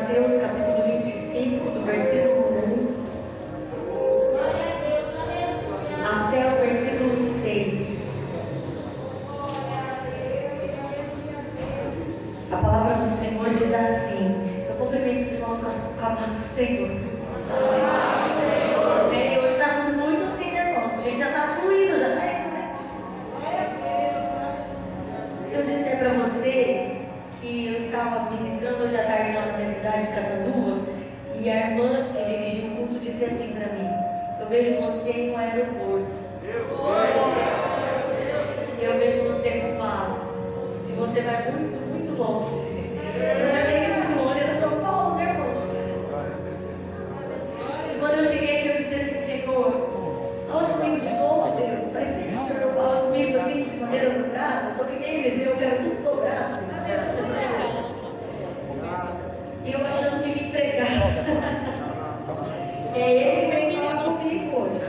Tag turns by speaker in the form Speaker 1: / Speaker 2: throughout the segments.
Speaker 1: Mateus capítulo 25, do versículo 1 até o versículo 6. A palavra do Senhor diz assim. Eu cumprimento os irmãos com a paz do Senhor. Hoje está tudo muito assim, né, irmãos? A gente já está fluindo, já está indo, né? Se eu disser para você que eu estava ministrando hoje à tarde lá na minha cidade, Catanduva, e a irmã que dirigiu o culto disse assim para mim: eu vejo você no aeroporto. Eu vejo você com malas. E você vai muito, muito longe. Eu achei que muito longe era São Paulo, né, irmãos? E quando eu cheguei aqui, eu disse assim: Senhor, fala comigo de novo, Deus. Faz tempo que o Senhor não fala comigo assim, de maneira dobrada. Estou que nem eles, eu quero tudo dobrado. E eu achando que me pregar. É ele que vem falar comigo hoje.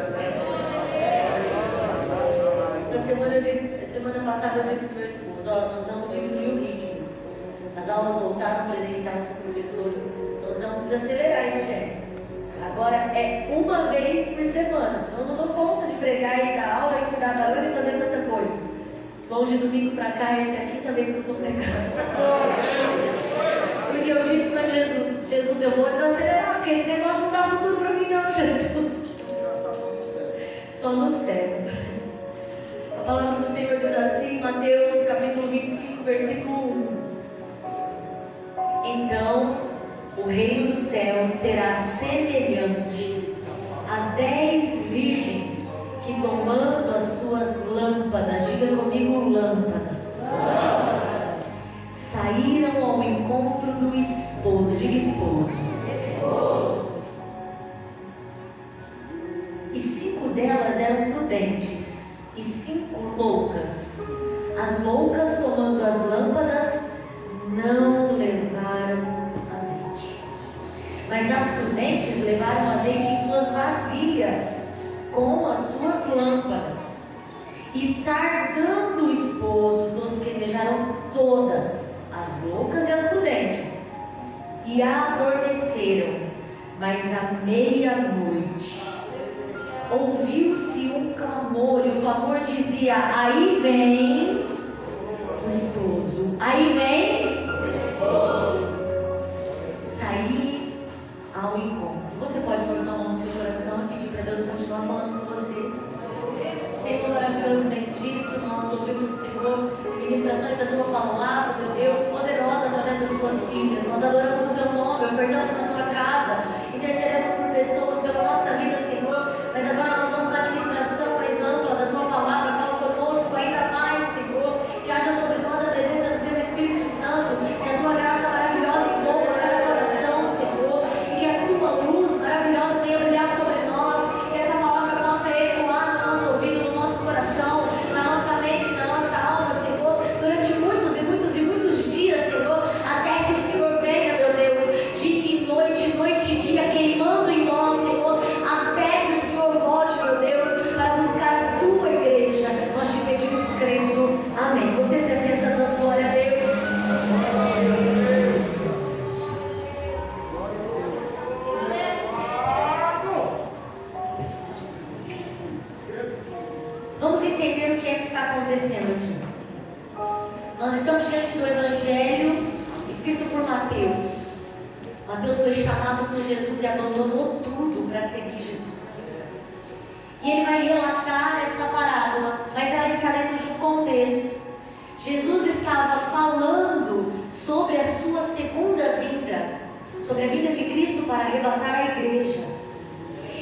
Speaker 1: Semana passada eu disse para o meu esposo: ó, nós vamos diminuir o ritmo. As aulas voltaram presenciais com o professor. Nós vamos desacelerar, hein, gente? Agora é uma vez por semana. Senão eu não dou conta de pregar e dar aula e cuidar da aula e fazer tanta coisa. Vamos de domingo para cá, essa é a quinta vez que eu estou pregando. Porque eu disse para Jesus: Jesus, eu vou desacelerar, porque esse negócio não dá futuro para mim, não, Jesus. Só no céu. A palavra do Senhor diz assim, Mateus capítulo 25, versículo 1. Então, o reino dos céus será semelhante a 10 virgens que, tomando as suas lâmpadas, diga comigo, lâmpadas, saíram ao encontro do esposo, diga esposo. E 5 delas eram prudentes e 5 loucas. As loucas, tomando as lâmpadas, não levaram azeite, mas as prudentes levaram azeite em suas vasilhas com as suas lâmpadas. E tardando o esposo, tosquenejaram todas, as loucas e as prudentes, e adormeceram. Mas à meia-noite ouviu-se um clamor, e o clamor dizia: aí vem o esposo, aí vem o esposo. Sair ao encontro. Você pode pôr sua mão no seu coração e pedir para Deus continuar falando com você. Senhor maravilhoso, bendito, nós ouvimos, Senhor, ministrações da tua palavra, meu Deus, poderosa através das tuas filhas. Nós adoramos o teu nome, ofertamos na tua casa, intercedemos por pessoas, pela nossa vida, Senhor. Mas agora nós vamos à ministração mais ampla da tua palavra. Fala conosco ainda mais, Senhor, que haja sobre nós a presença do teu Espírito Santo, que a tua graça maravilhosa envolva cada coração, Senhor, e que a tua luz maravilhosa venha brilhar sobre nós, que essa palavra possa ecoar no nosso ouvido, no nosso coração, na nossa mente, na nossa alma, Senhor, durante muitos e muitos e muitos dias, Senhor, até que o Senhor venha, meu Deus, dia e noite, noite e dia, queimando em nós, Senhor, até que o Senhor volte, meu Deus, para buscar a tua igreja. Nós te pedimos crendo. Amém. Você se assenta dando glória a Deus. Vamos entender o que é que está acontecendo aqui. Nós estamos diante do Evangelho escrito por Mateus. Mateus foi chamado por Jesus e abandonou tudo para seguir Jesus. E ele vai relatar essa parábola, mas ela está dentro de um contexto. Jesus estava falando sobre a sua segunda vinda, sobre a vinda de Cristo para arrebatar a igreja.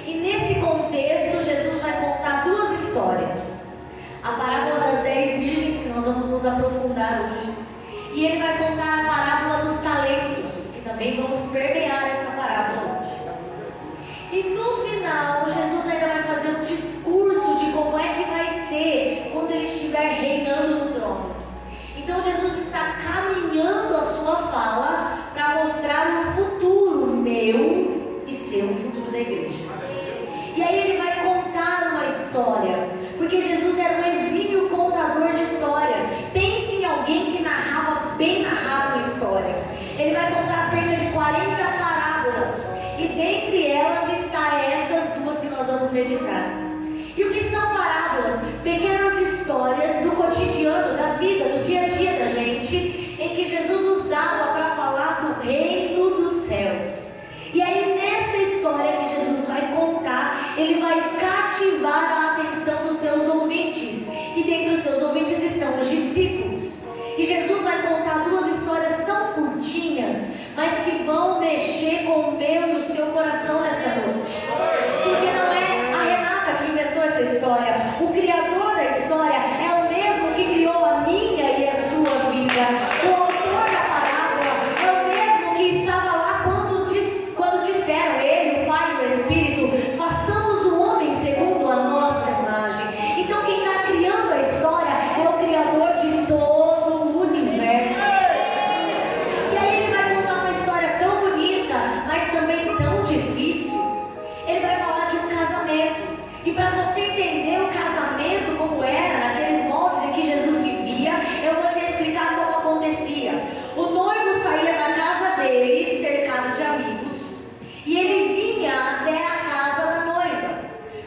Speaker 1: E nesse contexto, Jesus vai contar 2 histórias. A parábola das 10 virgens, que nós vamos nos aprofundar hoje. E ele vai contar a parábola dos talentos, que também vamos permear essa parábola hoje. E no final, Jesus ainda vai fazer um discurso de como é que vai ser quando ele estiver reinando no trono. Então Jesus está caminhando a sua fala para mostrar o futuro meu e seu, o futuro da igreja. E aí ele vai contar uma história, porque Jesus era um exímio contador de história. Pense em alguém que narrava bem narrado a história. Ele vai contar cerca de 40 parábolas. E dentre elas está essas duas que nós vamos meditar. E o que são parábolas? Pequenas histórias do cotidiano, da vida, do dia a dia da gente, em que Jesus usava para falar do reino dos céus. E aí nessa história que Jesus vai contar, ele vai cativar a atenção dos seus ouvintes. E dentre os seus ouvintes estão os discípulos. E Jesus vai contar duas histórias tão curtinhas, mas que vão mexer com o meu e o seu coração nessa noite. Porque não é a Renata que inventou essa história. O criador da história é o mesmo que criou a minha e a sua vida. O autor da parábola é o mesmo que estava lá quando disseram ele, o Pai e o Espírito, façamos o homem segundo a nossa imagem. Então quem está criando a história é o criador de todo o universo. E aí ele vai contar uma história tão bonita, mas também tão difícil. Ele vai falar de um casamento. E para você entender o casamento como era, naqueles moldes em que Jesus vivia, eu vou te explicar como acontecia. O noivo saía da casa dele, cercado de amigos, e ele vinha até a casa da noiva.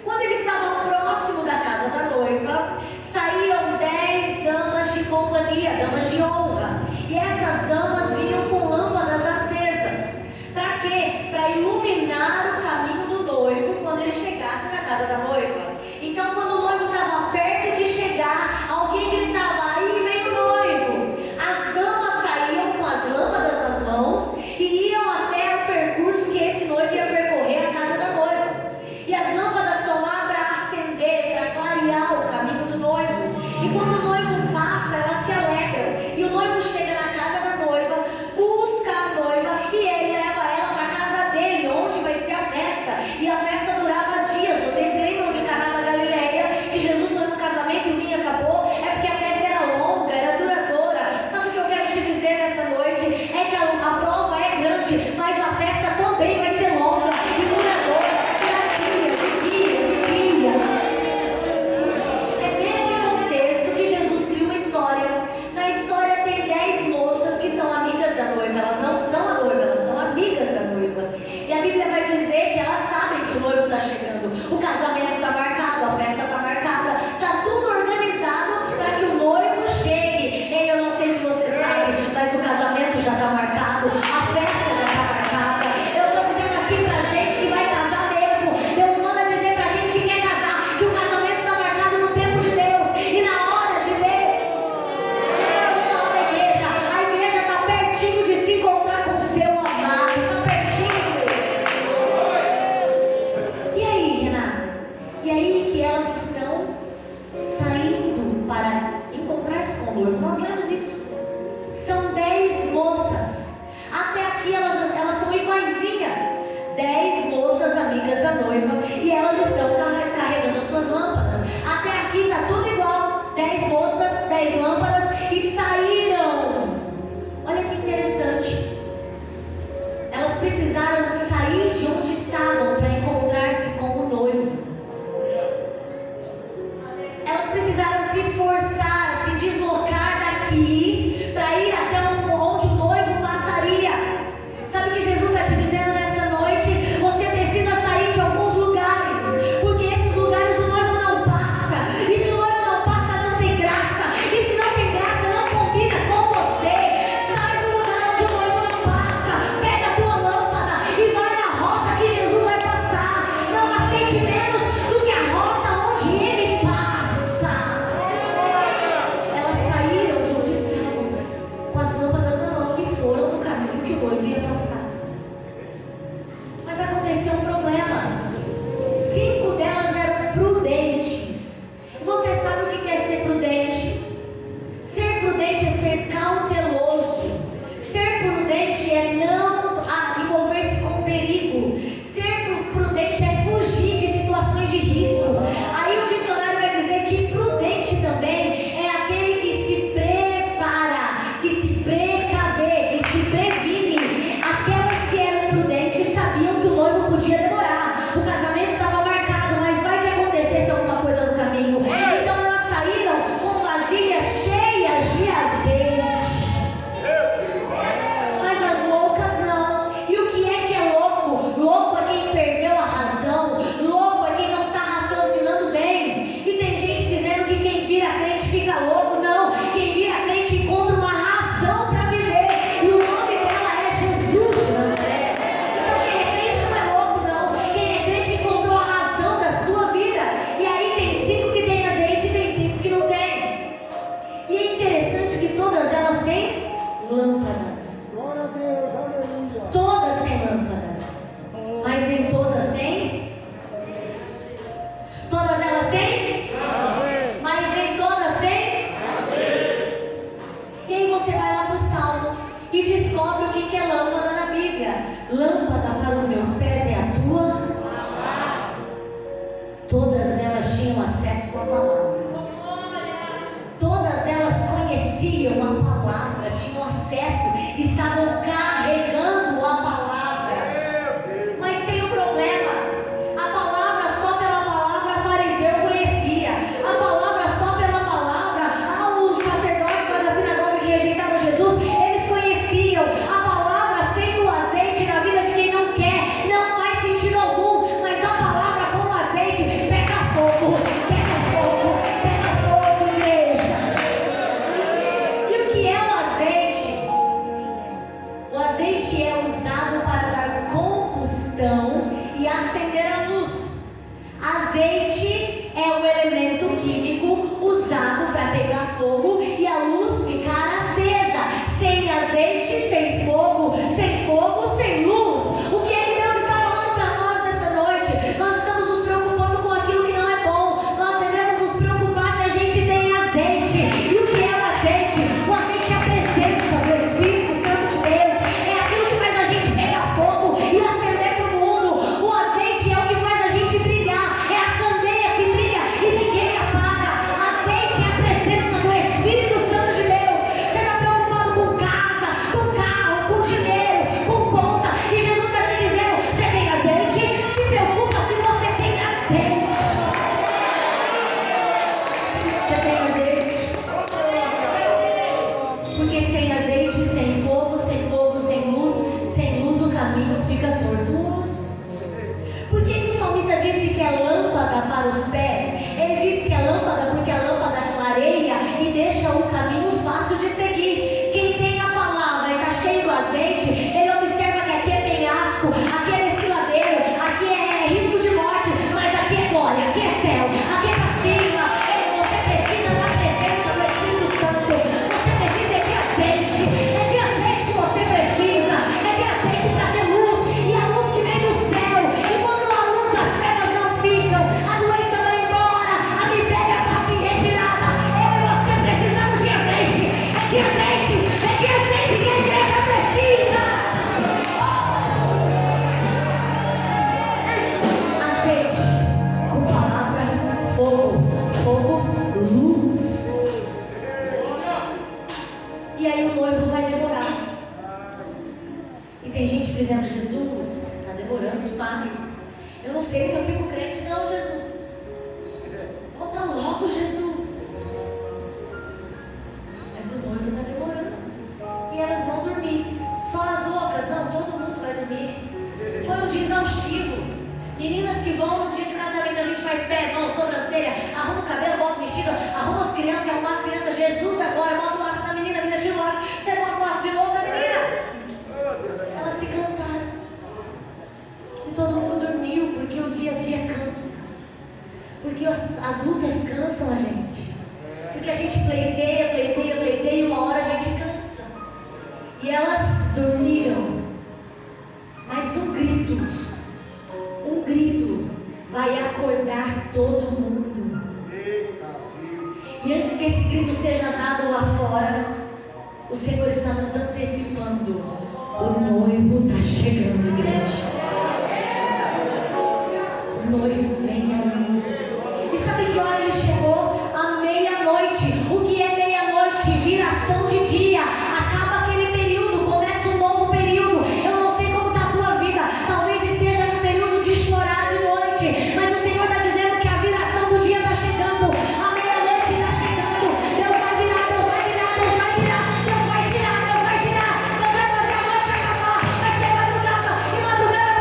Speaker 1: Quando ele estava próximo da casa da noiva, saíam 10 damas de companhia, damas de honra. E essas damas vinham com lâmpadas acesas. Para quê? Para iluminar o caminho do noivo quando ele chegasse na casa da noiva. Então, quando o noivo estava perto de chegar, alguém gritava: aí vem o noivo. As damas saíam com as lâmpadas nas mãos e iam até o percurso que esse noivo ia percorrer, a casa da noiva. E as lâmpadas estão lá para acender, para clarear o caminho do noivo. E quando o noivo passa, elas se alegram. E o noivo chega na casa da noiva, busca a noiva e ele leva ela para a casa dele, onde vai ser a festa. E a festa durava dias. Vocês lembram de Caná da Galileia, que Jesus foi no casamento e o vinho acabou? É porque a festa era longa, era duradoura. Sabe o que eu quero te dizer nessa noite? É que a prova é grande, mas a festa também vai ser longa e duradoura. É nesse contexto que Jesus cria uma história. Na história tem 10 moças que são amigas da noiva. Elas não são a noiva, elas são amigas da noiva. E a Bíblia vai dizer que elas sabem que o noivo está chegando. O casamento está marcado, a festa está marcada. Está tudo organizado para que o noivo chegue. E eu não sei se você sabe, mas o casamento já está marcado, a festa já está marcada. Eu estou dizendo aqui para gente que vai casar mesmo. Deus manda dizer para gente que quer casar que o casamento está marcado no tempo de Deus e na hora de Deus. Deus fala da igreja. A igreja está pertinho de se encontrar com o seu amado. Está pertinho. E aí, Renata? E aí que elas estão saindo para encontrar-se com o noivo. Nós lemos isso. São 10 moças. Até aqui elas são iguaizinhas. 10 moças amigas da noiva. E elas estão carregando suas lâmpadas. Até aqui está tudo igual. 10 moças, 10 lâmpadas. E saíram. Olha que interessante. Elas precisaram sair de onde estavam para encontrar-se com o noivo. Elas precisaram se esforçar, se deslocar daqui para ir até onde o noivo passaria. Sabe o que Jesus está te dizendo nessa noite? Você precisa sair de alguns lugares, porque esses lugares o noivo não passa. E se o noivo não passa, não tem graça. E se não tem e descobre o que é lâmpada na Bíblia. Lâmpada para os meus pés é a tua palavra. Todas elas tinham acesso à palavra. Todas elas conheciam a palavra, tinham acesso, estavam carregando a palavra. Mas tem um problema. A palavra só pela palavra fariseu conhecia. A palavra só pela palavra, os sacerdotes da sinagoga que rejeitaram Jesus, eles conheciam. A palavra sem o azeite na vida de quem não quer, não faz sentido algum. Mas a palavra com o azeite pega fogo, pega fogo, pega fogo, igreja. E o que é o azeite? O azeite é usado para dar combustão e acender a luz. Azeite é um elemento químico usado para pegar fogo e a luz ficar acesa. Sem azeite, sem fogo, sem luz. O que é que Deus está falando para nós nessa noite? Nós estamos nos preocupando com aquilo que não é bom. Nós devemos nos preocupar se a gente tem azeite. E o que é o azeite? O azeite é a presença do Espírito Santo de Deus. É aquilo que faz a gente pegar fogo e acender para o mundo. O azeite é o que faz a gente brilhar. É a candeia que brilha e ninguém apaga. Azeite é a presença do Espírito Santo de Deus. Você está preocupado com casa, com carro, com dinheiro, com conta. E Jesus está te dizendo: você tem azeite? Se preocupa se você tem azeite. Você tem azeite? Porque sem azeite, sem fogo, sem luz o caminho fica tortuoso. Por que o salmista disse que é lâmpada para os pés? Ele disse que é lâmpada porque a lâmpada clareia e deixa o caminho fácil de seguir. Quem tem a palavra e está cheio do azeite, ele observa que aqui é penhasco, aqui é desfiladeiro, aqui é risco de morte, mas aqui é glória, aqui é céu, aqui é pra cima. Você precisa da presença do Espírito Santo. Você precisa de azeite. É de azeite que você precisa. É de azeite para ter luz. E a luz que vem do céu. E quando a luz, as trevas não ficam. A doença vai embora. A miséria pode ir retirada. Eu e você precisamos de azeite. É de azeite. É de azeite que a igreja precisa. Azeite com palavra, fogo, luz. E aí o noivo vai demorar. E tem gente dizendo: Jesus, está demorando demais. Eu não sei se eu fico crente, não, Jesus. Volta logo, Jesus. Mas o noivo está demorando. E elas vão dormir. Só as loucas, não, todo mundo vai dormir. Foi um dia exaustivo. Meninas que vão no dia de casamento, a gente faz pé, mão, sobrancelha, arruma o cabelo, bota o vestido, arruma as crianças, arruma as crianças. Jesus agora, bota o laço na menina, a menina tira o laço, você bota o laço de novo na menina. Elas se cansaram. E todo mundo dormiu, porque o dia a dia cansa. Porque as lutas cansam a gente. Porque a gente pleiteia, e uma hora a gente cansa. E elas dormiram. Mas um grito vai acordar todo mundo. E antes que esse grito seja dado lá fora, o Senhor está nos antecipando. O noivo está chegando, igreja. O noivo vem aí. E sabe que hora ele chegou? À meia-noite. O que é meia-noite? Viração de dia. Acaba aquele período, começa um novo período. Eu não sei como está a tua vida. Talvez esteja no período de chorar de noite. Mas o Senhor está dizendo que a viração do dia está chegando. A meia-noite está chegando. Deus vai virar, Deus vai virar, Deus vai virar. Deus vai girar, Deus vai girar. Deus vai fazer a noite acabar. Vai ser madrugada. E madrugada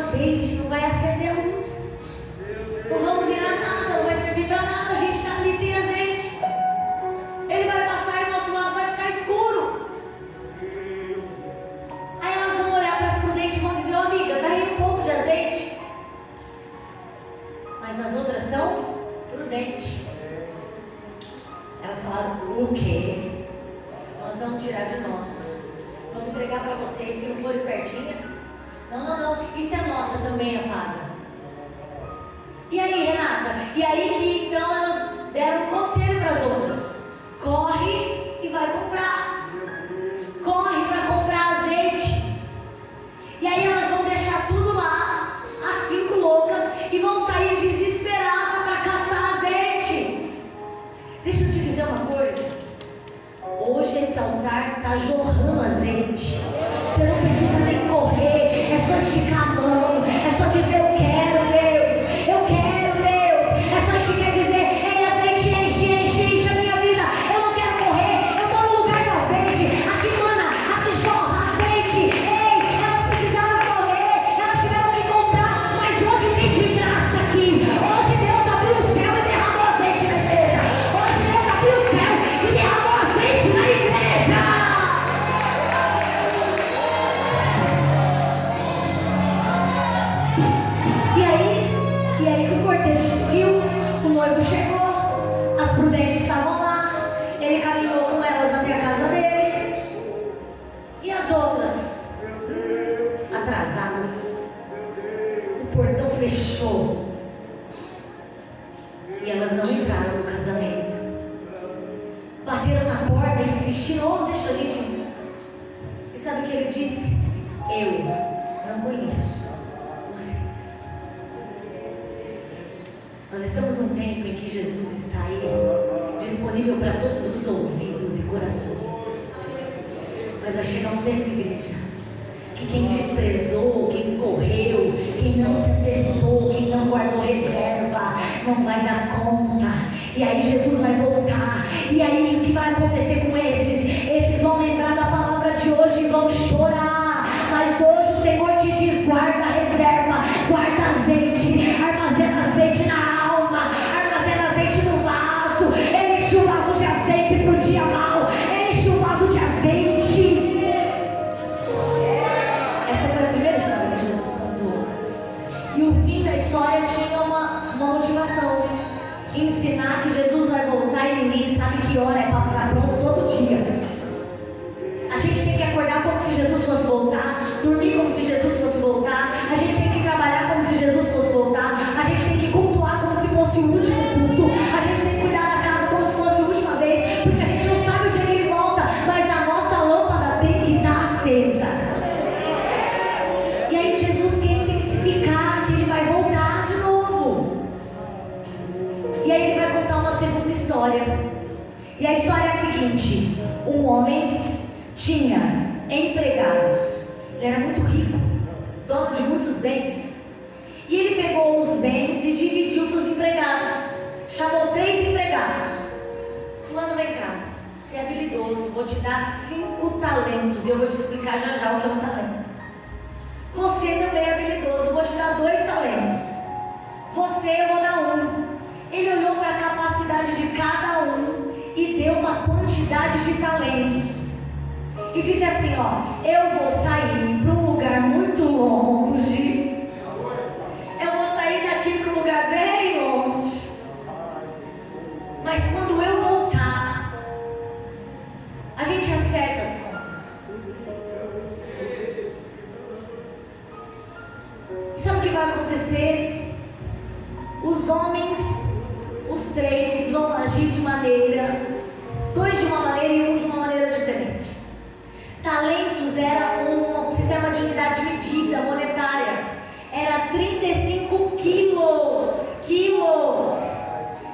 Speaker 1: azeite, não vai acender a luz. Não vamos virar nada, não vai servir para nada, a gente está ali sem azeite. Ele vai passar e o nosso lado vai ficar escuro. Aí elas vão olhar para as prudentes e vão dizer: ô amiga, dá aí um pouco de azeite. Mas as outras são prudentes. Elas falaram: o quê? Nós vamos tirar de nós. Vamos entregar para vocês que não for espertinha. Não. Isso é nossa também, amada. E aí, Renata? E aí que então elas deram um conselho para as outras: corre e vai comprar. Corre para comprar azeite. E aí elas vão deixar tudo lá, as 5 loucas, e vão sair desesperadas para caçar azeite. Deixa eu te dizer uma coisa. Hoje esse altar está jorrando azeite. Você não precisa nem correr, é só esticar a mão, é só dizer: eu quero, Deus, eu quero, Deus. É só esticar e dizer: ei, azeite, enche a minha vida. Eu não quero correr, eu estou no lugar do azeite. Aqui, mana, aqui jorra azeite. Ei, elas precisaram correr, elas tiveram que comprar, mas hoje tem de graça aqui. Hoje Deus abriu o céu e derramou azeite na igreja. Hoje Deus abriu o céu e derramou azeite na igreja. E aí que o cortejo subiu, o noivo chegou, as prudentes estavam lá, ele caminhou com elas até a casa dele. E as outras, atrasadas, o portão fechou e elas não entraram no casamento. Bateram na porta e insistiram: oh, deixa a gente entrar. E sabe o que ele disse? Eu não conheço vocês. Nós estamos num tempo em que Jesus está aí, disponível para todos os ouvidos e corações. Mas vai chegar um tempo, igreja, que quem desprezou, quem correu, quem não se antecipou, quem não guardou reserva, não vai dar conta. E aí Jesus vai voltar. E aí o que vai acontecer com esses? Esses vão lembrar da palavra de hoje e vão chorar. Mas hoje o Senhor te diz: guarda reserva, guarda azeite, armazena azeite na alma, armazena azeite no vaso. Enche o vaso de azeite para o dia mau, enche o vaso de azeite. Essa foi a primeira história que Jesus contou. E o fim da história tinha uma motivação: ensinar que Jesus vai voltar e ninguém sabe que hora é para ficar pronto todo dia. A gente tem que acordar como se Jesus fosse voltar, dormir como se Jesus fosse voltar, a gente tem que trabalhar como se Jesus fosse voltar, a gente tem que cultuar como se fosse o último culto, a gente tem que cuidar da casa como se fosse a última vez, porque a gente não sabe o dia que ele volta, mas a nossa lâmpada tem que estar acesa. E aí Jesus quer intensificar que ele vai voltar de novo. E aí ele vai contar uma segunda história. E a história é a seguinte: um homem tinha empregados. Ele era muito rico, dono de muitos bens. E ele pegou os bens e dividiu para os empregados. Chamou 3 empregados. Fulano, vem cá, você é habilidoso, vou te dar 5 talentos. E eu vou te explicar já já o que é um talento. Você também é habilidoso, vou te dar 2 talentos. Você, eu vou dar 1. Ele olhou para a capacidade de cada um e deu uma quantidade de talentos. E disse assim: ó, eu vou sair para um lugar muito longe. Eu vou sair daqui para um lugar bem longe. Mas quando eu voltar, a gente acerta as contas. Sabe o que vai acontecer? Os homens, os 3 vão agir de maneira, 2 de uma maneira e 1 de uma maneira diferente. Talentos era um sistema de unidade medida monetária. Era 35 quilos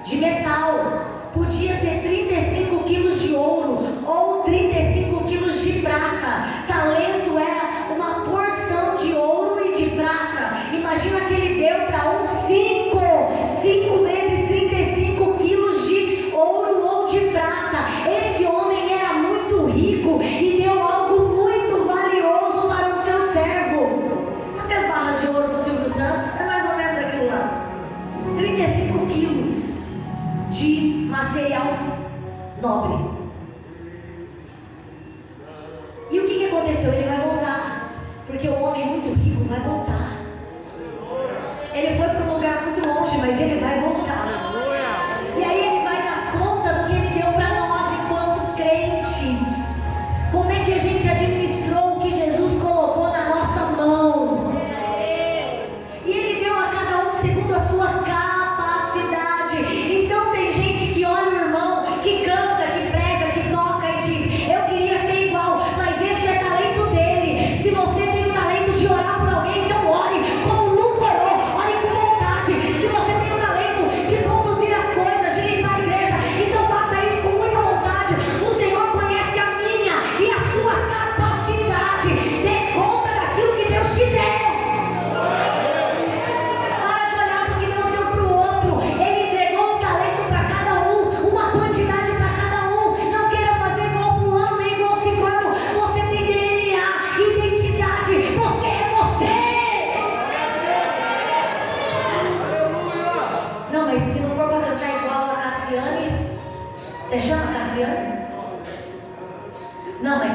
Speaker 1: de metal. Podia ser 35 quilos de ouro ou 35 quilos de prata. Talento era uma porção de ouro e de prata. Imagina que ele deu para 5 vezes 35 quilos de ouro ou de prata. Esse homem era muito rico e deu algo muito valioso para o seu servo. Sabe as barras de ouro do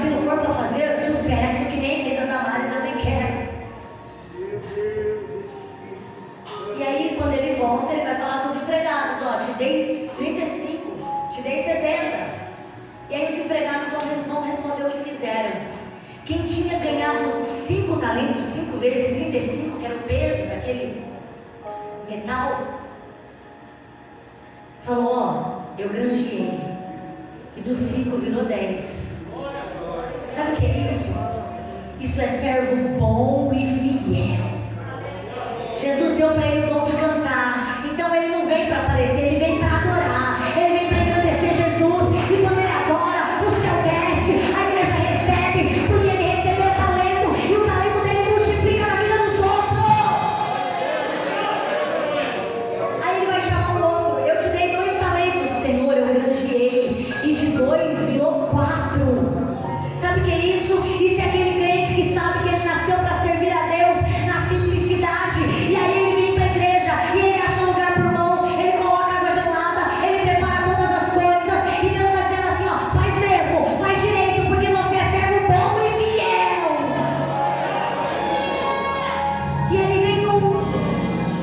Speaker 1: se não for para fazer sucesso, que nem fez a Damares, eu nem quero. E aí, quando ele volta, ele vai falar com os empregados: ó, te dei 35, te dei 70. E aí os empregados vão responder o que fizeram. Quem tinha ganhado 5 talentos, 5 vezes 35, que era o peso daquele metal, falou: ó, eu granjeei. E dos 5 virou 10. Sabe o que é isso? Isso é servo bom e fiel. Jesus deu para ele o dom de cantar. Então ele não vem para aparecer, ele vem para adorar. Ele vem para engrandecer Jesus. E quando ele adora, o céu desce, a igreja recebe, porque ele recebeu o talento. E o talento dele multiplica na vida dos outros. Aí ele vai chamar o outro: eu te dei 2 talentos, Senhor, eu granjeei. E de 2 virou 4. Sabe o que é isso? Isso é aquele crente que sabe que ele nasceu para servir a Deus na simplicidade. E aí ele vem para a igreja e ele acha lugar por mão, ele coloca água gelada, ele prepara todas as coisas. E Deus está dizendo assim: ó, faz mesmo, faz direito, porque você é servo bom e fiel. E ele vem com: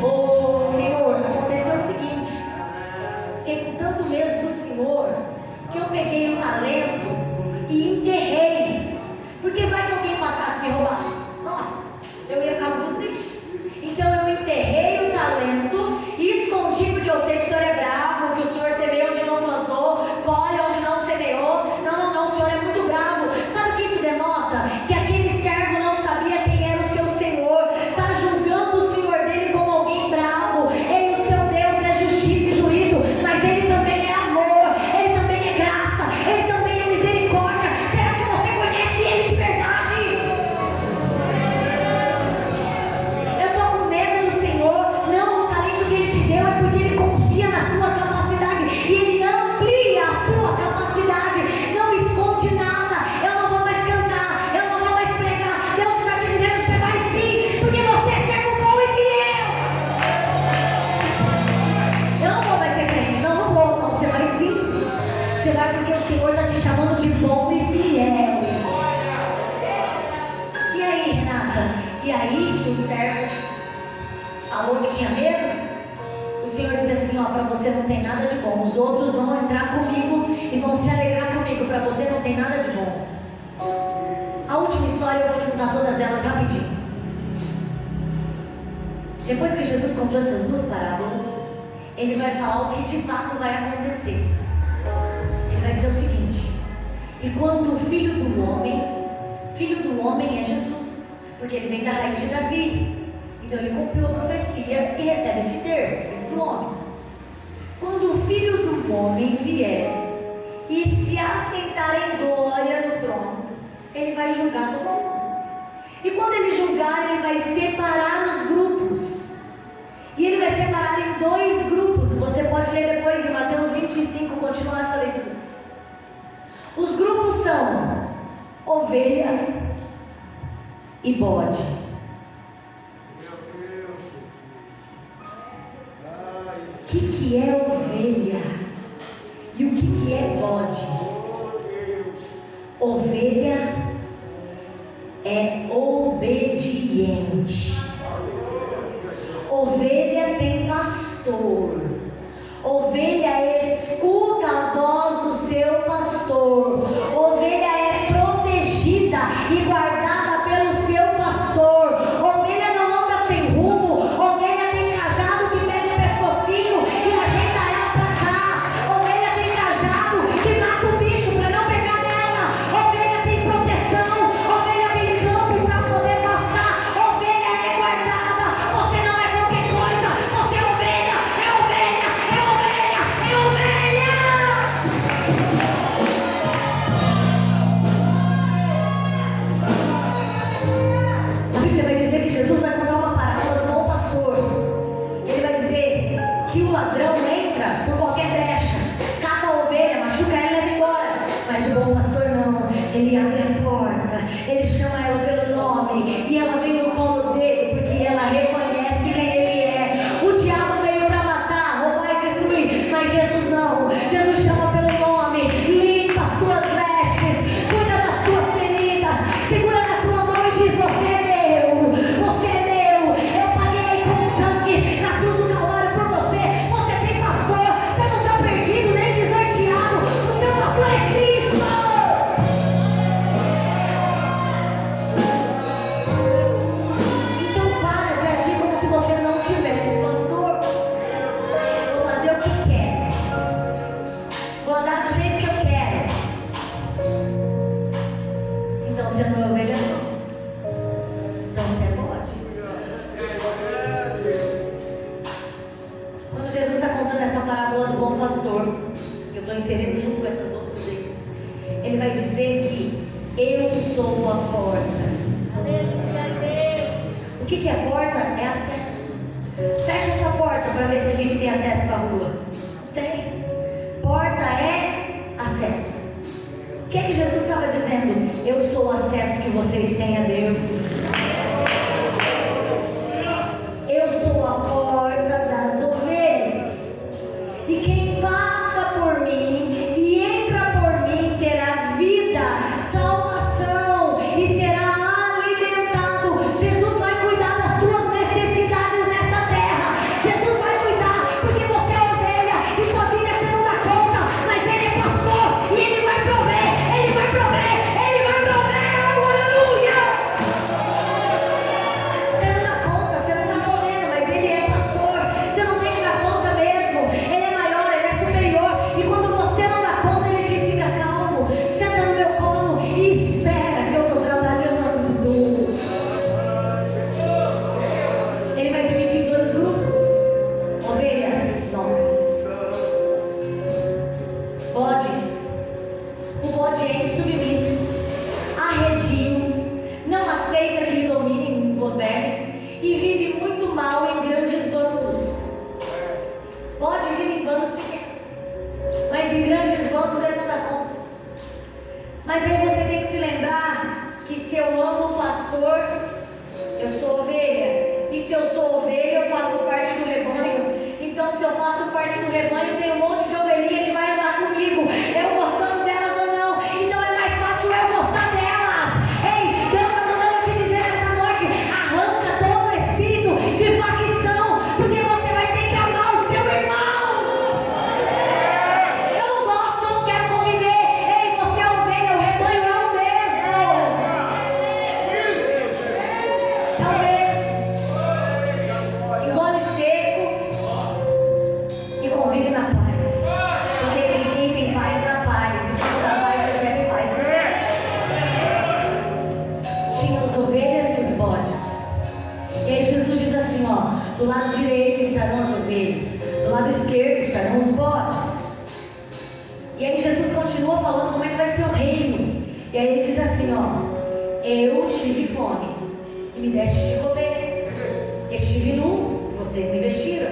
Speaker 1: ô Senhor, aconteceu o seguinte, fiquei com tanto medo do Senhor que eu peguei o talento e enterrei, porque vai que alguém passasse e me roubasse. Nossa, eu ia ficar muito triste. Então eu enterrei o talento e escondi, porque eu sei que o Senhor é bravo, que o Senhor semeou onde não plantou, colhe onde não semeou. Não, o Senhor é muito bravo. Sabe o que isso denota? Que aquele servo não sabia quem era o seu Senhor, está julgando o Senhor dele como alguém bravo. Ele, o seu Deus, é justiça e juízo, mas ele também é amor, ele também é graça, ele também é misericórdia. Será que você conhece ele de verdade? Eu estou com medo do Senhor. Não, o talento que ele te deu é porque ele confia na tua capacidade e ele amplia a tua capacidade. Não esconde nada. Eu não vou mais cantar, eu não vou mais pregar. Deus está te dizendo: você vai sim, porque você é servo bom e fiel. Eu não vou mais ser crente, não vou, não. Você vai sim. Você vai porque o Senhor está te chamando de bom e fiel. E aí, Renata? E aí que o servo falou que tinha medo? O Senhor disse assim: ó, para você não tem nada de bom. Os outros vão entrar comigo e vão se alegrar comigo. Para você não tem nada de bom. A última história eu vou juntar todas elas rapidinho. Depois que Jesus contou essas 2 parábolas, ele vai falar o que de fato vai acontecer. Ele vai dizer o seguinte: e quando o filho do homem é Jesus, porque ele vem da raiz de Davi, então ele cumpriu a profecia e recebe esse termo, filho do homem. Quando o filho do homem vier e se assentar em glória no trono, ele vai julgar todo mundo. E quando ele julgar, ele vai separar os grupos. E ele vai separar em 2 grupos. Você pode ler depois em Mateus 25, continuar essa leitura. Os grupos são ovelha e bode. O que é ovelha? E o que é bode? Ovelha é obediente. Ovelha tem pastor. Ovelha escuta a voz do seu pastor. Ovelha é protegida e guardada pelo seu pastor. Ovelha não anda sem rumo. Ovelha tem cajado que pega o pescocinho e ajeita ela para cá. Ovelha tem cajado que mata o bicho para não pegar nela. Ovelha tem proteção. Ovelha tem campo sou a porta. O que é porta? É acesso. Fecha essa porta para ver se a gente tem acesso para a rua. Tem. Porta é acesso. O que é que Jesus estava dizendo? Eu sou o acesso que vocês têm a Deus. Eu sou a porta das ovelhas. E quem passa por mim e entra por mim terá vida, salvação e será alimentado. Jesus vai cuidar das tuas necessidades nessa terra. Jesus vai cuidar porque você é ovelha e sozinha você não dá conta. Mas Ele é pastor e Ele vai prover. Ele vai prover. Ele vai prover. Aleluia! Você não dá conta, você não está podendo, mas Ele é pastor. Você não tem que dar conta mesmo. Ele é maior, Ele é superior. E quando você não dá conta, Ele diz: fica calmo, senta no meu colo e espera que eu estou trabalhando. Ele vai dividir em dois grupos: ovelhas novas, bodes. O bode é insubmisso, arredio, não aceita que lhe domine, governe e vive muito mal em grandes bandos. Bode vive em bandos pequenos, mas em grandes bandos ele não dá conta. Mas aí você tem que se lembrar que se eu amo o pastor, eu sou ovelha. E se eu sou ovelha, eu faço parte do rebanho. Então, se eu faço parte do rebanho, tem um monte de ovelhinha que vai andar comigo. Eu gostando delas ou não. Então é mais fácil eu gostar delas. Ei, Deus está mandando te dizer nessa noite: arranca todo espírito de facção, porque você vai ter que amar o seu irmão. Eu não gosto, eu não quero conviver. Ei, você é ovelha, o rebanho é o mesmo. É o mesmo. Engole seco e convive na paz. Porque quem tem paz dá paz. E quem dá paz recebe paz. Tinha as ovelhas e os bodes. E aí Jesus diz assim, ó: do lado direito estarão as ovelhas, do lado esquerdo estarão os bodes. E aí Jesus continua falando como é que vai ser o reino. E aí ele diz assim, ó: eu tive fome e me deste de comer. Estive nu, vocês me vestiram.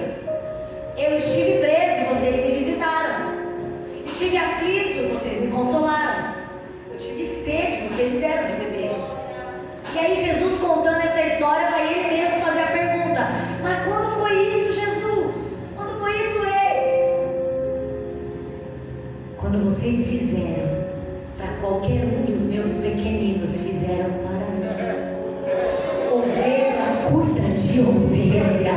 Speaker 1: Eu estive preso e vocês me visitaram. Estive aflito, vocês me consolaram. Eu tive sede, vocês me deram de beber. E aí Jesus, contando essa história, vai ele mesmo fazer a pergunta: mas quando foi isso, Jesus? Quando foi isso, quando vocês fizeram para qualquer um dos meus pequeninos, fizeram para mim. Ovelha cuida de ovelha.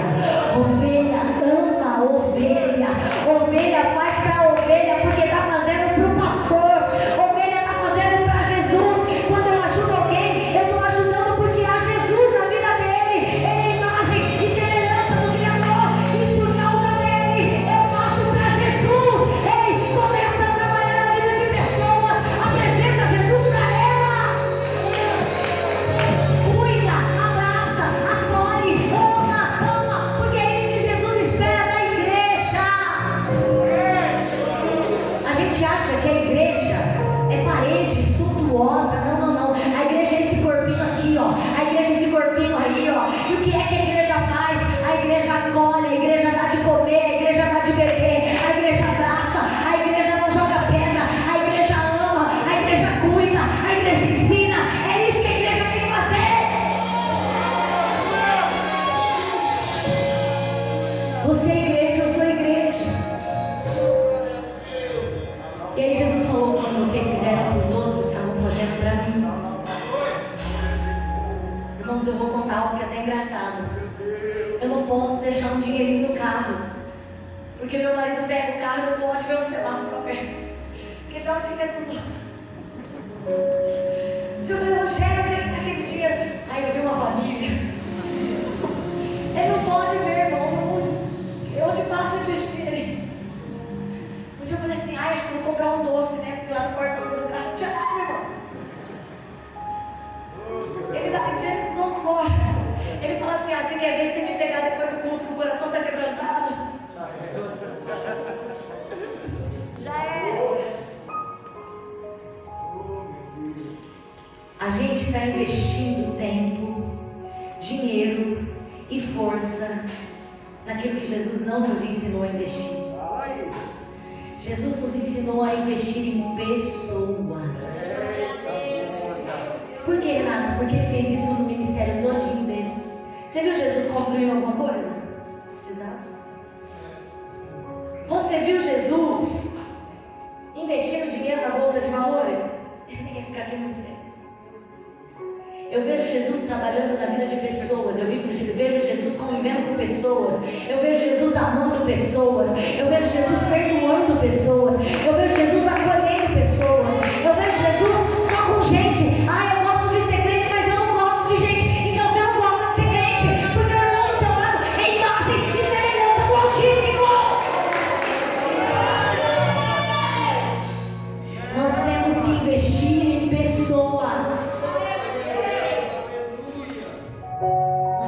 Speaker 1: Ovelha ama a ovelha. Ovelha faz para a ovelha porque está fazendo para o pastor. Ovelha está fazendo para Jesus. Quando eu ajudo alguém, eu estou ajudando porque há Jesus na vida dele. Ele é imagem e semelhança do Criador. E por causa dele, eu faço para Jesus. Ei, começa a trabalhar na vida de pessoas. Apresenta Jesus para elas. Cuida, abraça, acolhe, ama, porque é isso que Jesus espera da igreja. A gente acha que a igreja é parede suntuosa. Não. A igreja é esse corpinho aqui, ó. A igreja é esse corpinho aí, ó. E o que é que a igreja faz? A igreja acolhe, a igreja dá de comer, a igreja dá de beber, a igreja abraça, a igreja não joga pedra, a igreja ama, a igreja cuida, a igreja ensina. É isso que a igreja tem que fazer. Você é igreja, eu sou igreja. E aí Jesus falou: quando vocês fizeram para os outros, estavam fazendo para mim. Irmãos, eu vou contar algo que é até engraçado. Eu não posso deixar um dinheirinho no carro, porque meu marido pega o carro e não pode ver o celular no papel, porque dá um dinheiro para os outros. Eu falei: Rogério, onde é que está aquele dinheiro? Aí eu vi uma família. Ele não pode ver, irmão. Onde passa esse dinheiro? Um dia eu falei assim: acho que vou comprar um doce, né? Porque lá no portão do carro não tinha nada, irmão. Ele dá dinheiro para os outros embora. Ele fala assim: você quer ver se me pegar depois do culto que o coração está quebrantado? Já é. A força naquilo que Jesus não nos ensinou a investir. Jesus nos ensinou a investir em pessoas. Por que, Renato? Porque ele fez isso no ministério todinho dele. Você viu Jesus construindo alguma coisa? Precisava. Você viu Jesus investindo dinheiro na bolsa de valores? Nem ia ficar aqui muito tempo. Eu vejo Jesus trabalhando na vida de pessoas. Eu vejo Jesus convivendo com pessoas. Eu vejo Jesus amando pessoas. Eu vejo Jesus perdoando pessoas. Eu vejo Jesus acolhendo pessoas. Eu vejo Jesus só com gente. Ah, eu gosto de ser crente, mas eu não gosto de gente. Então você não gosta de ser crente, porque o irmão do teu lado é imagem e semelhança do Altíssimo. Nós temos que investir em pessoas.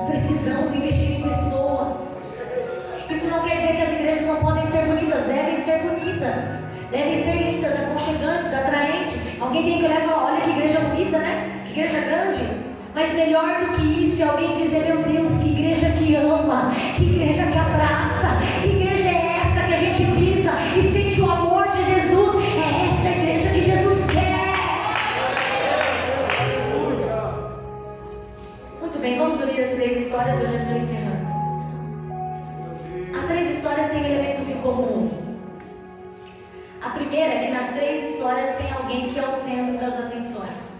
Speaker 1: Precisamos investir em pessoas. Isso não quer dizer que as igrejas não podem ser bonitas. Devem ser bonitas. Devem ser lindas, aconchegantes, atraentes. Alguém tem que olhar e falar: olha que igreja bonita, né? Que igreja grande. Mas melhor do que isso é alguém dizer: meu Deus, que igreja que ama, que igreja que abraça, que igreja é essa que a gente pisa e sente o amor de Jesus. É essa a igreja que Jesus quer. Muito bem, vamos unir as 3 histórias, eu já estou encerrando. As 3 histórias têm elementos em comum. A primeira é que nas 3 histórias tem alguém que é o centro das atenções.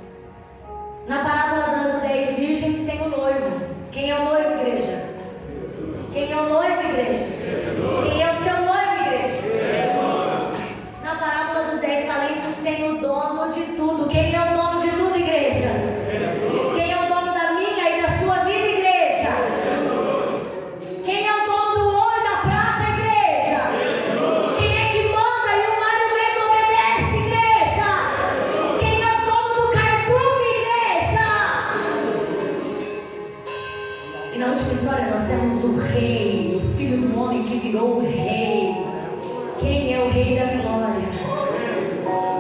Speaker 1: Na parábola das 10 virgens tem o noivo. Quem é o noivo, igreja? Quem é o noivo, igreja? Quem é o seu noivo, igreja? Na parábola dos 10 talentos tem o dono de tudo. Quem é o dono de tudo, igreja? Quem é o dono da minha e da sua vida, igreja? Quem é o dono do ouro e da prata, igreja? Quem é que manda e o mar e o vento obedece, igreja? Quem é o dono do cardume, igreja? E na última história nós temos o rei, o filho do homem que virou o rei. Quem é o rei da glória?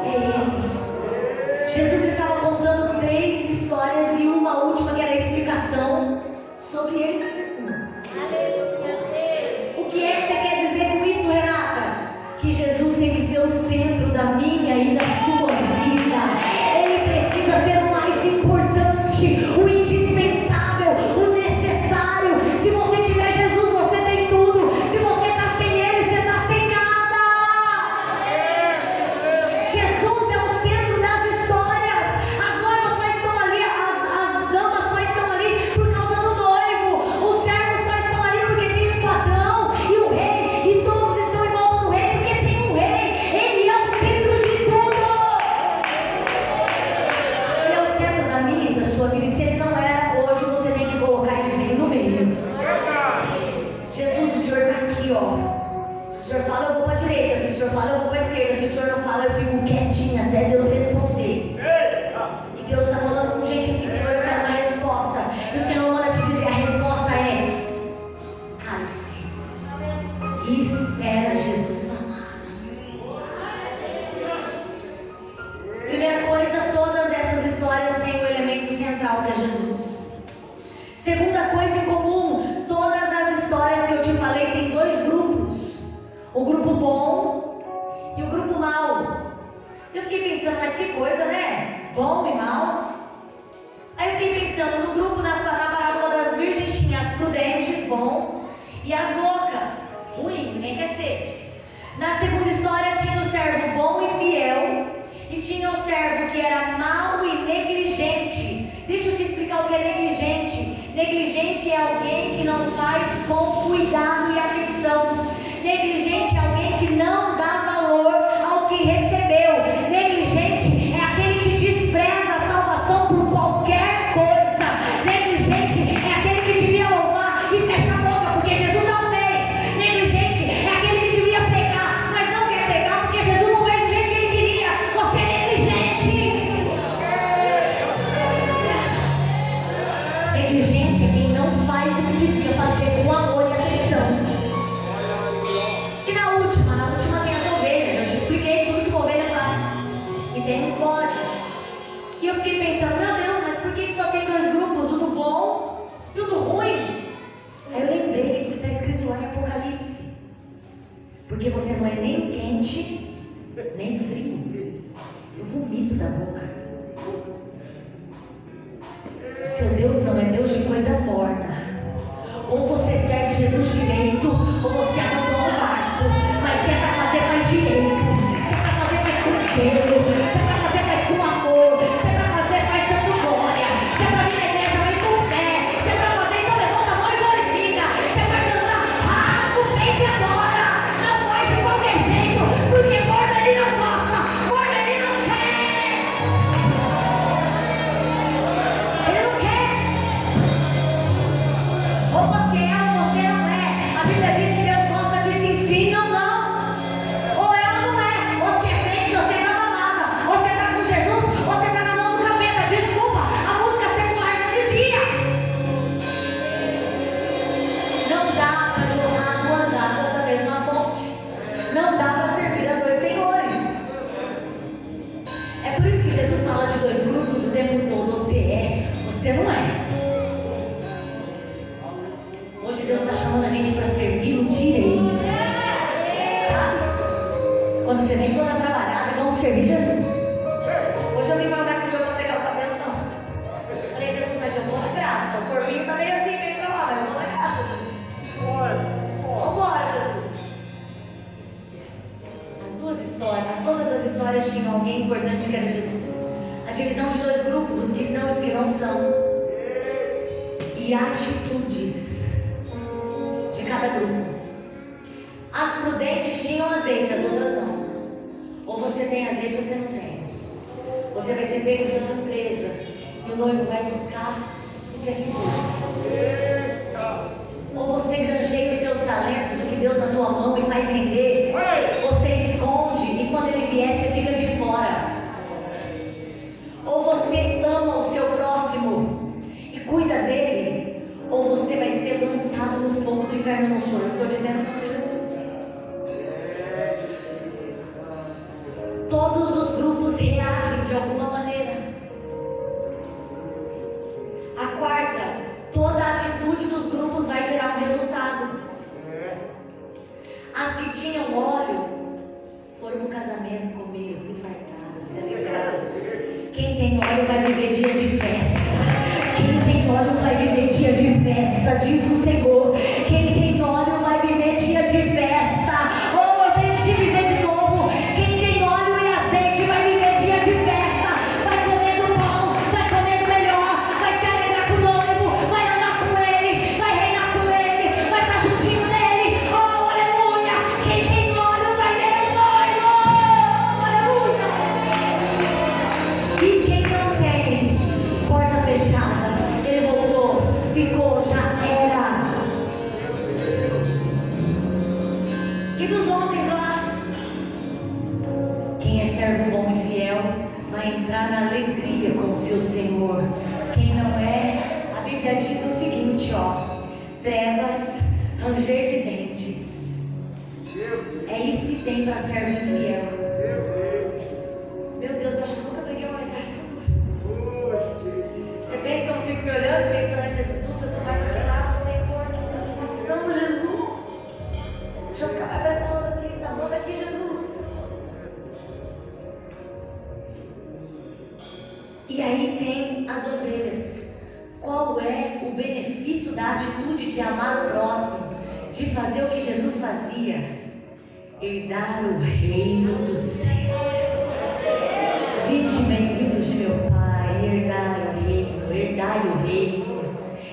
Speaker 1: É ele. Jesus estava contando 3 histórias e uma última que era a explicação sobre ele mesmo. O que é que você quer dizer com isso, Renata? Que Jesus tem que ser o centro da minha e da sua vida. Ele precisa ser o mais importante, o indispensável, o necessário. Se você tiver Jesus, você tem tudo. Se você está sem ele, você está sem nada. Jesus é o centro das histórias. As noivas só estão ali, as damas só estão ali por causa do noivo. Os servos só estão ali porque tem um patrão e o rei, e todos estão em volta do rei porque tem um rei. Ele é o centro de tudo. Ele é o centro da minha e da sua vida. E se ele não é, hoje você tem que colocar esse meio no meio. Jesus, o Senhor está aqui, ó. Se o Senhor fala, eu vou para a direita. Se o Senhor fala, eu vou para a esquerda. Se o Senhor não fala, eu fico quietinha até Deus responder. E Deus está falando com gente aqui: Senhor, eu quero uma resposta. E o Senhor manda te dizer: a resposta é: cale-se e espera Jesus falar. Primeira coisa, todas essas histórias têm um elemento central que é Jesus. Segunda coisa em comum, todas as histórias que eu te falei têm 2 grupos: o grupo bom e o grupo mau. Eu fiquei pensando: mas que coisa, né? Bom e mal. Aí eu fiquei pensando: no grupo, na parábola das virgens, tinha as prudentes, bom, e as loucas, ruim, ninguém quer ser. Na segunda história tinha o servo bom e fiel, e tinha o servo que era mau e negligente. Deixa eu te explicar o que é negligente. Negligente é alguém que não faz com cuidado e atenção. Negligente é alguém que não dá valor ao que recebeu. Negligente é aquele que despreza a salvação por qualquer coisa. Negligente é aquele que devia louvar e fecha a boca porque Jesus não fez. Negligente é aquele que devia pregar, mas não quer pregar porque Jesus não fez do jeito que ele queria. Você é negligente. Negligente é quem não faz o que precisa fazer com amor e Porque você não é nem quente, nem frio. Eu vomito da boca. O seu Deus não é Deus de coisa morna. Ou você serve Jesus direito, ou você abandona o barco. Mas você é para fazer mais direito. Você é para fazer mais com Deus. Você é para fazer mais com amor. Você é para fazer mais dando glória. Você é para vir na igreja, vem com fé. Você é para fazer, então levanta a mão e glorifica. Você é para cantar, o peito e adora. Não faz de qualquer jeito, porque gordo ele não gosta, gordo ele não quer. Ele não quer. Ou você é ou você não é. A Bíblia diz que Deus gosta de se ensina ou não. Ou é ou não é. Ou você é crente, ou você é balada. Ou você está com Jesus, ou você está na mão do capeta. Desculpa, a música secular já dizia. Não dá para jorrar duas águas da mesma fonte. Não dá para servir a dois senhores. É por isso que Jesus fala de dois grupos o tempo todo. Você é, você não é. Hoje Deus está chamando a gente para servir o direito. Sabe? Quando você vem toda trabalhada, vamos servir Jesus. Hoje eu vim mandar que eu vou secar o cabelo, não. Falei, Jesus, mas eu vou na graça. O corpinho tá meio assim, meio pra lá, mas eu vou na graça. Vambora, Jesus. As duas histórias, todas as histórias tinham alguém importante que era Jesus. A divisão de dois grupos, os que são e os que não são. E atitudes de cada grupo. As prudentes tinham azeite, as outras não. Ou você tem azeite ou você não tem. Você vai ser pego de surpresa e o noivo vai buscar e servir tudo. Ou você granjeia os seus talentos, o que Deus na tua mão e faz render. Você esconde e quando ele vier você fica de fora. Ou você ama o seu próximo e cuida dele, ou você vai ser lançado no fogo do inferno no choro. Eu estou dizendo para Jesus. Todos os grupos reagem de alguma maneira. A quarta, toda atitude dos grupos vai gerar um resultado. As que tinham óleo foram no casamento, comeram, se fartaram, se alegraram. Quem tem óleo vai viver dia de festa. Quem tem óleo vai viver dia de festa, diz o Senhor. Quem tem óleo vai viver dia de festa. Oh, eu tenho que viver de novo. Quem tem óleo e azeite vai viver dia de festa. Vai comendo pão, vai comendo melhor, vai se alegrar com o noivo, vai andar com ele, vai reinar com ele, vai estar juntinho dele. Oh, aleluia. Quem tem óleo vai ver o noivo. Aleluia. E quem não tem, porta fechada. Ele voltou, ficou, já era. E dos homens lá? Quem é servo bom e fiel vai entrar na alegria com o seu Senhor. Quem não é, a Bíblia diz o seguinte, ó: trevas, ranger de dentes. É isso que tem para servo infiel. Meu Deus, eu acho que nunca peguei uma mensagem. Você pensa que eu não fico me olhando, pensando em Jesus, eu estou mais daquele lado, Senhor, estamos Jesus. Deixa eu ficar mais essa mão daqui, essa mão daqui, Jesus. E aí tem as ovelhas. Qual é o benefício da atitude de amar o próximo, de fazer o que Jesus fazia? Herdar o reino dos céus. Vinde bem-vindos de meu Pai, herdai o reino,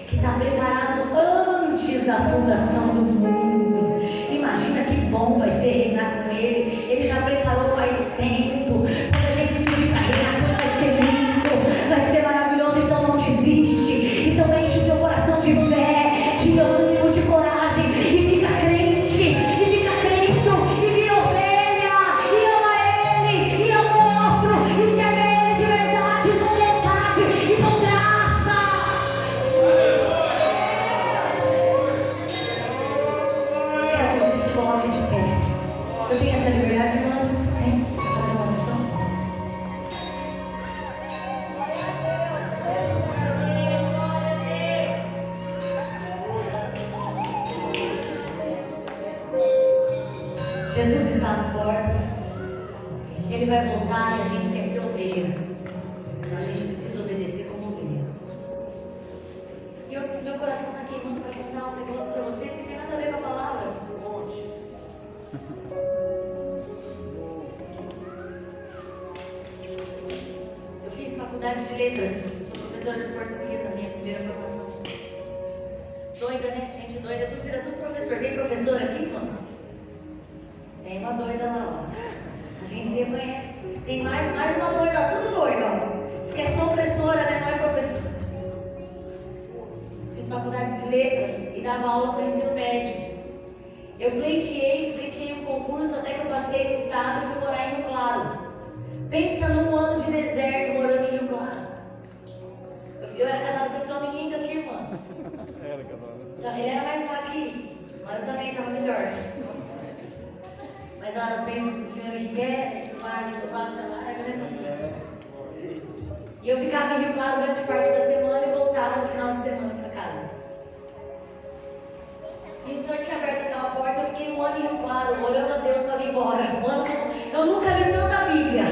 Speaker 1: que está preparado antes da fundação do mundo. Imagina que bom vai ser reinar com Ele. Ele já preparou faz tempo. Quando a gente subir para reinar com Ele, vai ser lindo, vai ser maravilhoso. Então não desiste. Então enche o teu coração de fé, de ânimo, de coragem, e fica crente, e fica crendo, e vira ovelha, e ama Ele, e ama o outro, e serve Ele de verdade, com vontade e com graça. Quero que você se coloque de pé. Eu tenho essa liberdade, mas tem que fazer uma oração. Jesus está às portas. Ele vai voltar e a gente quer ser ovelha. Então a gente precisa obedecer como ovelha. E meu coração está queimando para contar um negócio para vocês que não tem nada a ver com a palavra. Eu fiz faculdade de letras. Sou professora de português na minha primeira formação. Doida, né? Gente doida, vira tudo professor. Tem professor aqui, mano? Tem uma doida lá, ó. A gente se reconhece. Tem mais uma doida, tudo doida, ó. Diz que é só professora, né? Não é professor. Fiz faculdade de letras e dava aula para o ensino médio. Eu pleiteei um concurso até que eu passei no estado e fui morar em Rio Claro. Pensa num ano de deserto morando em Rio Claro. Eu era casada com esse homem lindo aqui, irmãs. Ele era mais mal que isso, mas eu também estava melhor. Mas elas pensam que o senhor quer, esse mar, E eu ficava em Rio Claro durante parte da semana e voltava no final de semana para casa. E o senhor tinha aberto aquela porta, eu fiquei um ano em Rio Claro, orando a Deus para vir embora. Eu nunca li tanta Bíblia,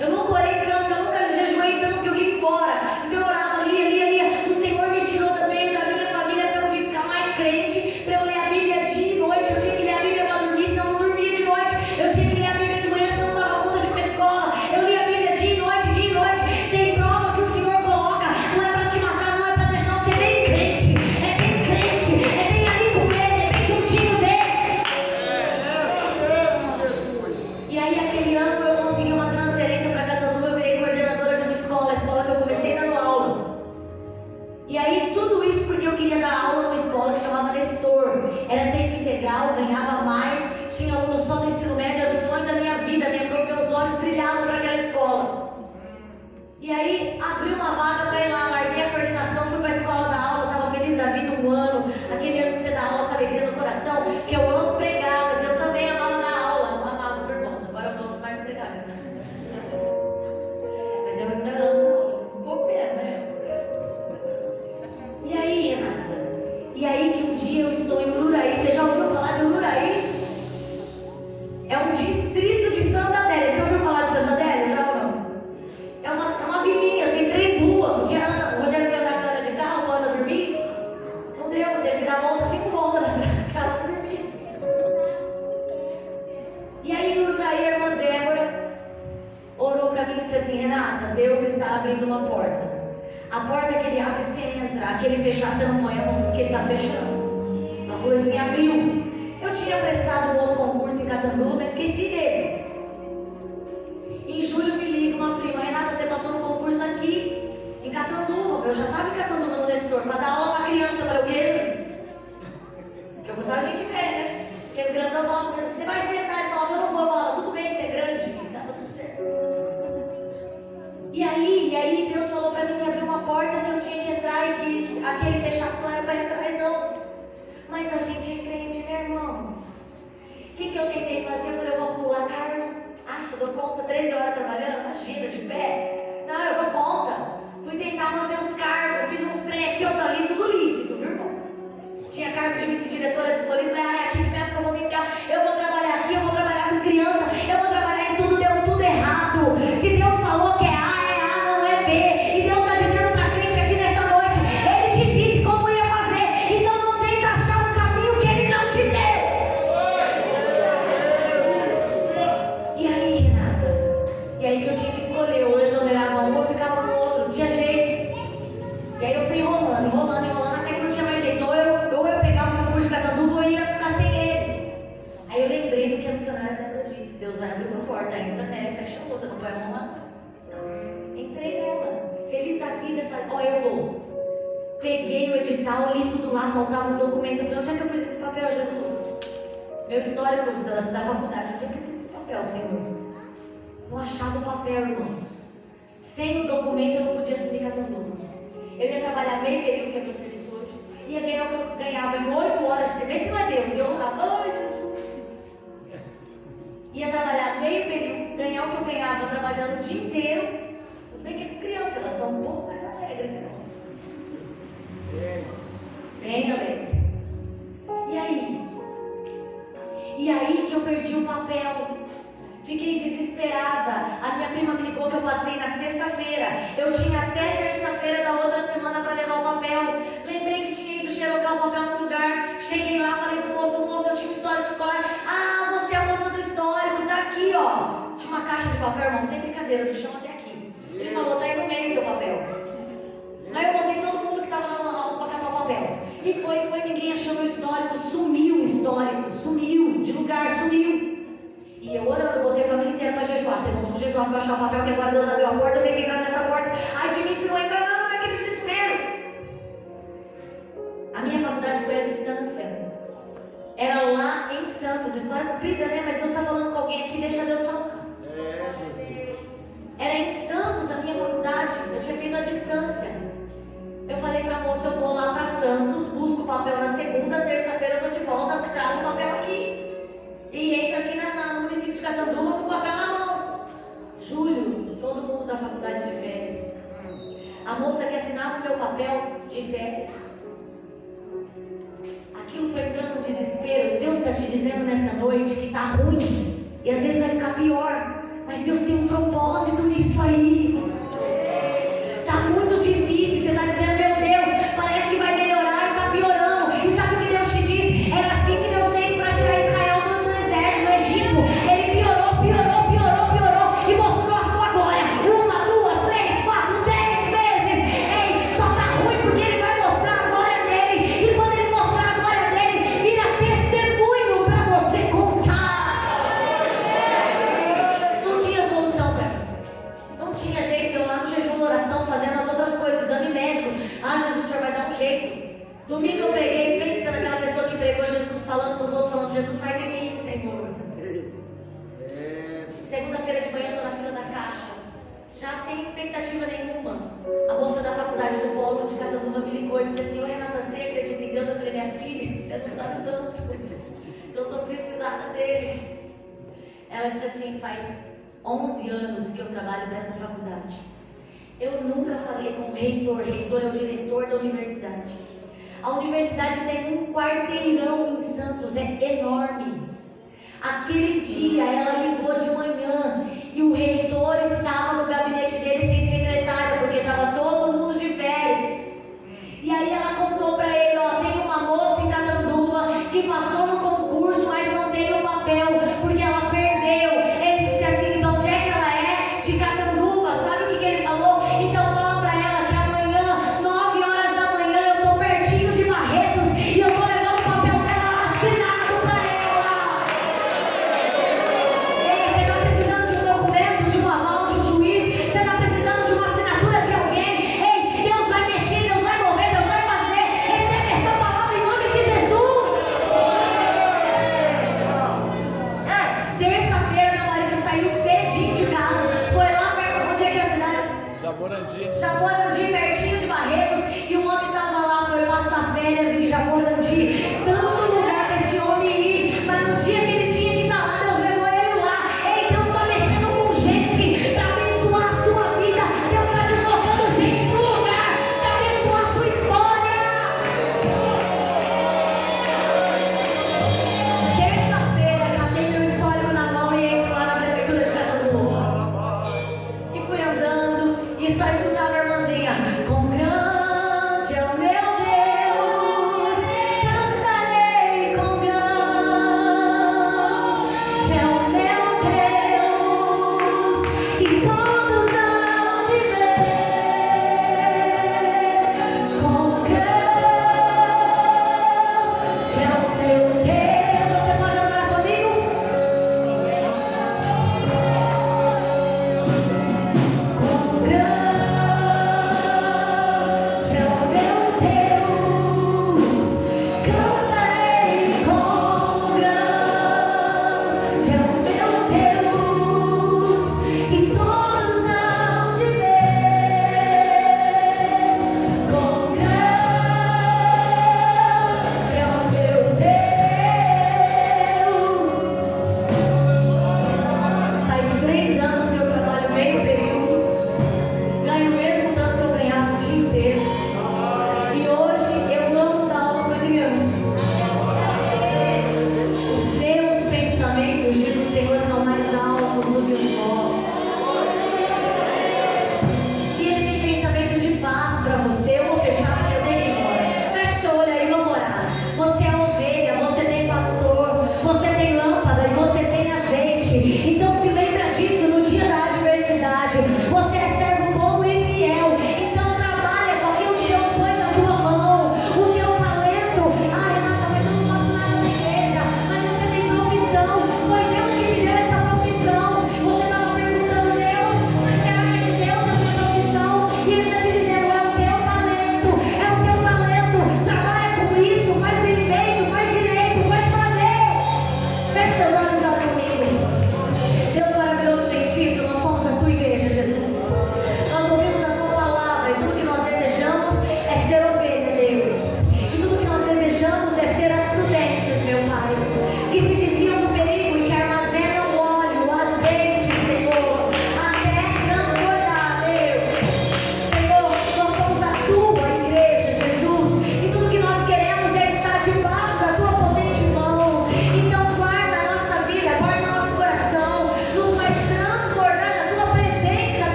Speaker 1: eu nunca orei tanto, eu nunca jejuei tanto que eu queria ir embora. Então eu orava, lia. O Senhor me tirou também da minha família para eu vir ficar mais crente, para eu ler a Bíblia dia e noite. Eu tinha que ler a Bíblia para dormir, senão eu não dormia de noite. Eu tinha que ler a Bíblia de manhã, senão eu não dava conta de ir para a escola. Eu lia a Bíblia dia e noite. Tem prova que o Senhor coloca, não é para te matar, não é para deixar você bem crente. É bem crente, é bem ali com Ele, é bem juntinho dele. E aí aquele ano eu consegui uma transferência para Catanduva, eu virei coordenadora de uma escola, a escola que eu comecei dando aula. E aí tudo isso porque eu queria dar aula numa escola que chamava Nestor. Era tempo integral, ganhava mais, tinha aluno só do ensino médio, era o sonho da minha vida, meus olhos brilhavam para aquela escola. E aí abri uma vaga para ir lá, larguei a coordenação, fui para a escola dar aula, estava feliz da vida um ano, aquele ano que você dá aula com alegria no coração, que eu amo pregar, mas eu também amava dar aula, não amava, irmãos, agora eu gosto mais de pregar. Mas eu ainda amo, um pouco mesmo, né? E aí, Renata? E aí que um dia eu estou em Ururaí, você já ouviu falar de Ururaí? É um distrito de Santa Adélia, você ouviu falar de Santa Adélia? Já ou não? É uma vilinha, tem 3 ruas. Um dia o Rogério veio andar cana de carro, quando eu dormi, não deu, teve que dar volta 5 voltas nessa casa para dormir. E aí, a irmã Débora orou para mim e disse assim: Renata, Deus está abrindo uma porta. A porta que Ele abre, você entra. A que Ele fechar, você não põe a mão, porque Ele está fechando. Ela falou assim: abriu. Eu tinha prestado um outro concurso em Catanduva, mas esqueci dele. Em julho me liga uma prima: Renata, você passou no concurso aqui em Catanduva. Eu já estava em Catanduva no Nestor para dar aula para criança. Para o quê, gente? Porque eu gostava de gente ver, né? Porque esse grandão falava: você vai sentar? Ele falava: eu não vou. Eu falava: tudo bem, você é grande. E estava tudo certo. E aí Deus falou para mim que abriu uma porta que eu tinha que entrar e que aquele fechasse não era para ir atrás, não. Mas a gente é crente, né, irmãos? O que eu tentei fazer? Eu falei: eu vou pular carne. Acha, dou conta, 13 horas trabalhando, imagina, de pé. Não, eu dou conta. Fui tentar manter os cargos, fiz uns trem aqui, outro ali, tudo lícito, viu, irmãos? Tinha cargo de vice-diretora disponível, falei: aqui mesmo que eu vou me enfiar, eu vou trabalhar aqui, eu vou trabalhar com criança, eu vou trabalhar em tudo, deu tudo errado. Se Deus falou que é A, não é B. E Deus está dizendo para a crente aqui nessa noite, Ele te disse como ia fazer, então não tenta achar um caminho que Ele não te deu. E aí que eu tinha que escolher, ou eu exonerava um ou eu ficava com o outro, não tinha jeito. E aí eu fui enrolando, até que não tinha mais jeito. Ou eu pegava o meu curso de Catanduva ou eu ia ficar sem ele. Aí eu lembrei do que a missionária Débora disse: Deus vai abrir uma porta, entra nela e fecha a outra, não vai arrumar. Entrei nela, feliz da vida, falei: eu vou. Peguei o edital, li tudo lá, faltava um documento. Eu falei: onde é que eu pus esse papel, Jesus? Meu histórico da faculdade, onde é que eu pus esse papel, Senhor? Não achava o papel, irmãos. Sem o documento eu não podia subir Catanduva. Eu ia trabalhar meio período, que é meu serviço hoje. Ia ganhar o que eu ganhava em 8 horas de serviço. Esse não é Deus. E eu lá, Jesus. Ia trabalhar meio período, ganhar o que eu ganhava trabalhando o dia inteiro. Tudo bem que é com criança, elas são um pouco mais alegres, irmãos. Bem alegre. E aí? E aí que eu perdi o papel. Fiquei desesperada. A minha prima me ligou que eu passei na sexta-feira. Eu tinha até terça-feira da outra semana para levar o papel. Lembrei que tinha ido xerocar o papel no lugar. Cheguei lá, falei pro moço, eu tinha um histórico escolar. Ah, você é a moça do histórico, tá aqui, ó. Tinha uma caixa de papel, irmão, sem brincadeira, me chama até aqui. Ele falou, tá aí no meio do papel. Aí eu botei todo mundo que tava lá no house para catar o papel. E foi, ninguém achou meu histórico, sumiu o histórico, sumiu, de lugar, sumiu. E eu orando, eu botei a família inteira para jejuar. Vocês vão jejuar para achar o papel, que agora Deus abriu a porta, eu tenho que entrar nessa porta. Ai de mim, se não entrar, não, naquele desespero. A minha faculdade foi à distância. Era lá em Santos, história comprida, né? Mas Deus está falando com alguém aqui, deixa Deus falar. Era em Santos a minha faculdade, eu tinha feito à distância. Eu falei para a moça, eu vou lá para Santos, busco o papel na segunda, terça-feira eu estou de volta, trago o papel aqui. E entra aqui no município de Catanduva com o papel na mão. Julho, todo mundo da faculdade de férias. A moça que assinava o meu papel de férias. Aquilo foi entrando no desespero. Deus está te dizendo nessa noite que está ruim. E às vezes vai ficar pior. Mas Deus tem um propósito nisso aí. Está muito difícil. Você está dizendo, meu Deus, parece que vai melhorar e está piorando. E sabe o que Deus te diz? Era assim que Deus fez para tirar Israel do deserto, do Egito. Ele piorou e mostrou a sua glória. 1, 2, 3, 4, 10 vezes. Ei, só está ruim porque Ele vai mostrar a glória dele. E quando Ele mostrar a glória dele, vira testemunho para você contar. Não tinha solução para mim. Não tinha jeito. Eu lá no jejum, oração, fazendo as outras coisas, exame médico. Ah, Jesus, o Senhor vai dar um jeito. Domingo eu preguei pensando naquela pessoa que pregou Jesus, falando para os outros, falando, Jesus, faz em mim, Senhor. Segunda-feira de manhã eu estou na fila da caixa, já sem expectativa nenhuma. A moça da faculdade do Polo de Catanduva me ligou e disse assim, Renata, você acredita em Deus? Eu falei, minha filha, você não sabe tanto, eu sou precisada dele. Ela disse assim, faz 11 anos que eu trabalho nessa faculdade. Eu nunca falei com o reitor é o diretor da universidade. A universidade tem um quarteirão em Santos, é enorme. Aquele dia ela ligou de manhã e o reitor estava no gabinete dele sem secretário, porque estava todo mundo de férias. E aí ela contou para ele, ó, tem uma moça em Catanduva que passou no concurso, mas não tem o papel, porque ela perdeu. Ele disse assim, então onde é que ela é? De Catanduva. Sabe o que ele falou? Então fala para ela que amanhã, 9 horas da manhã, eu estou pertinho de Barretos e eu vou levar o papel dela assinado para ela. Ei, você está precisando de um documento, de um aval, de um juiz? Você está precisando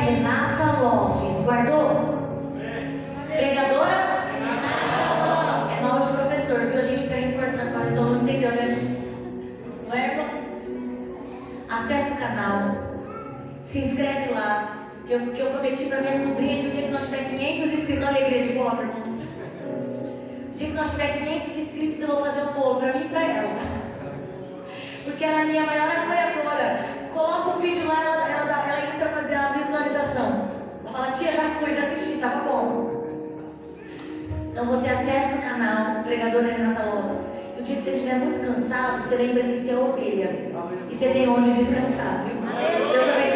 Speaker 1: Renata Lopes. Guardou? Pregadora? É mal de professor, viu? A gente fica reforçando para o aluno entendeu, né? Não é, irmão? Acesse o canal, se inscreve lá. Que eu prometi para minha sobrinha que o dia que nós tiver 500 inscritos, olha a igreja de pobre, irmãos. O dia que nós tiver 500 inscritos, eu vou fazer um bolo para mim e para ela. Porque ela é a minha maior apoiadora. Coloca um vídeo lá, ela entra para dar a visualização. Ela fala, tia, já foi, já assisti, estava bom. Então você acessa o canal Pregadora Renata Lopes. E o dia que você estiver muito cansado, você lembra de ser ovelha. E você tem onde descansar. Deus abençoe.